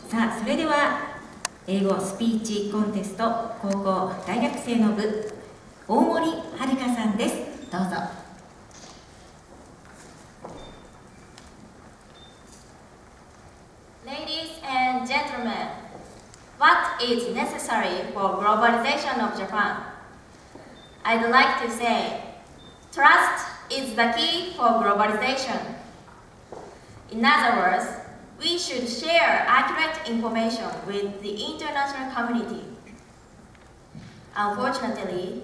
さあ、それでは英語スピーチコンテスト高校大学生の部、大森晴加さんです。どうぞ。Ladies and gentlemen, what is necessary for globalization of Japan? I'd like to say, trust is the key for globalization. In other words, we should share accurate information with the international community. Unfortunately,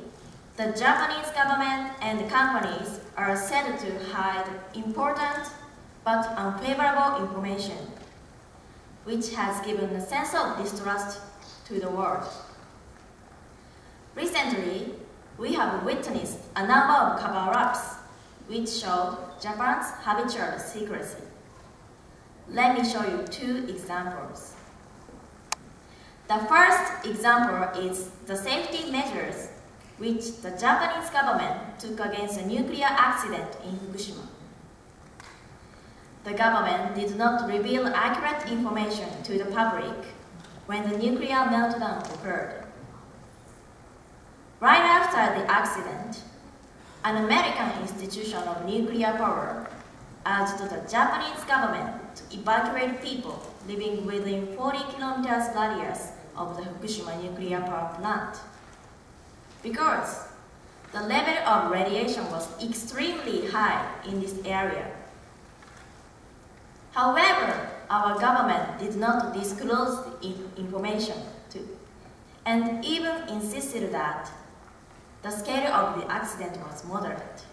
the Japanese government and companies are said to hide important but unfavorable information, which has given a sense of distrust to the world. Recently, we have witnessed a number of cover-ups which showed Japan's habitual secrecy. Let me show you two examples. The first example is the safety measures which the Japanese government took against a nuclear accident in Fukushima. The government did not reveal accurate information to the public when the nuclear meltdown occurred. Right after the accident, an American institution of nuclear power urged the Japanese government to evacuate people living within 40 kilometers radius of the Fukushima nuclear power plant, because the level of radiation was extremely high in this area. However, our government did not disclose the information and even insisted that the scale of the accident was moderate.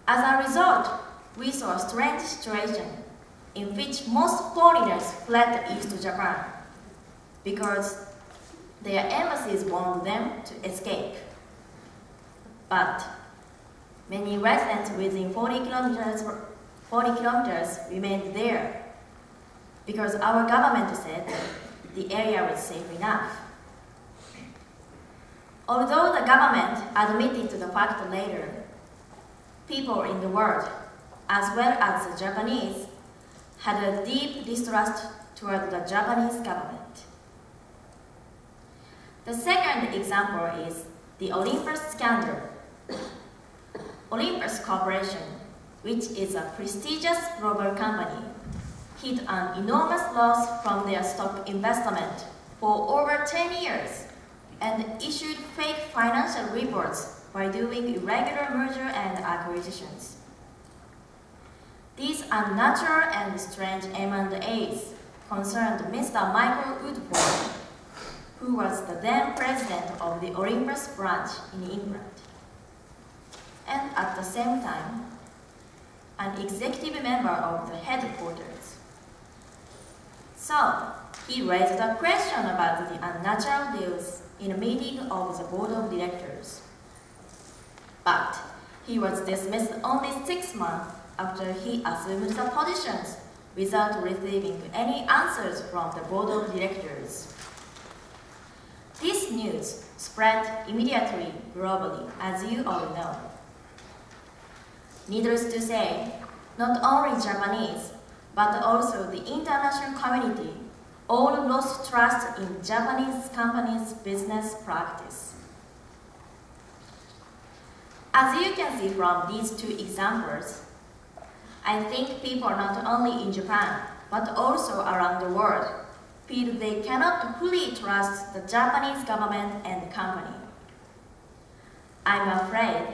As a result, we saw a strange situation in which most foreigners fled East Japan because their embassies warned them to escape. But many residents within 40 kilometers remained there because our government said the area was safe enough. Although the government admitted to the fact later, people in the world, as well as the Japanese, had a deep distrust toward the Japanese government. The second example is the Olympus scandal. Olympus Corporation, which is a prestigious global company, hid an enormous loss from their stock investment for over 10 years and issued fake financial reports by doing irregular merger and acquisitions. These unnatural and strange M&As concerned Mr. Michael Woodford, who was the then president of the Olympus branch in England, and at the same time, an executive member of the headquarters. So, he raised a question about the unnatural deals in a meeting of the board of directors. But he was dismissed only 6 months after he assumed the positions without receiving any answers from the board of directors. This news spread immediately globally, as you all know. Needless to say, not only Japanese, but also the international community all lost trust in Japanese companies' business practice. As you can see from these two examples, I think people not only in Japan, but also around the world, feel they cannot fully trust the Japanese government and company. I'm afraid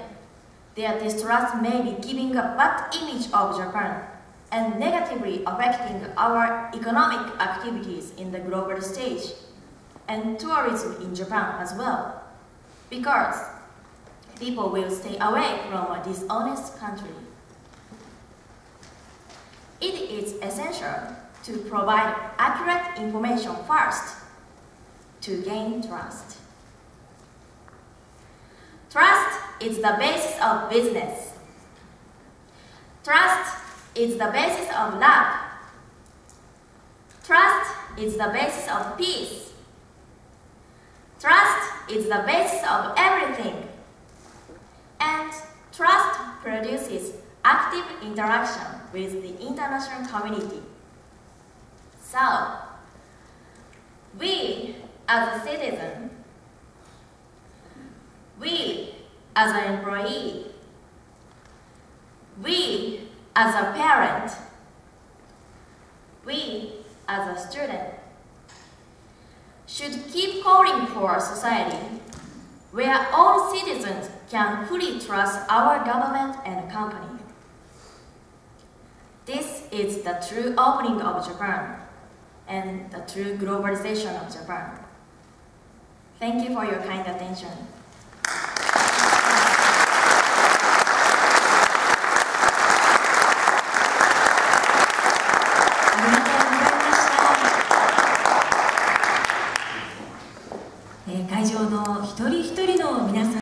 their distrust may be giving a bad image of Japan and negatively affecting our economic activities in the global stage and tourism in Japan as well, because people will stay away from a dishonest country. It is essential to provide accurate information first to gain trust. Trust is the basis of business. Trust is the basis of love. Trust is the basis of peace. Trust is the basis of everything. And trust produces active interaction with the international community. So, we as a citizen, we as an employee, we as a parent, we as a student, should keep calling for a society where all citizens can fully trust our government and company. This is the true opening of Japan and the true globalization of Japan. Thank you for your kind attention.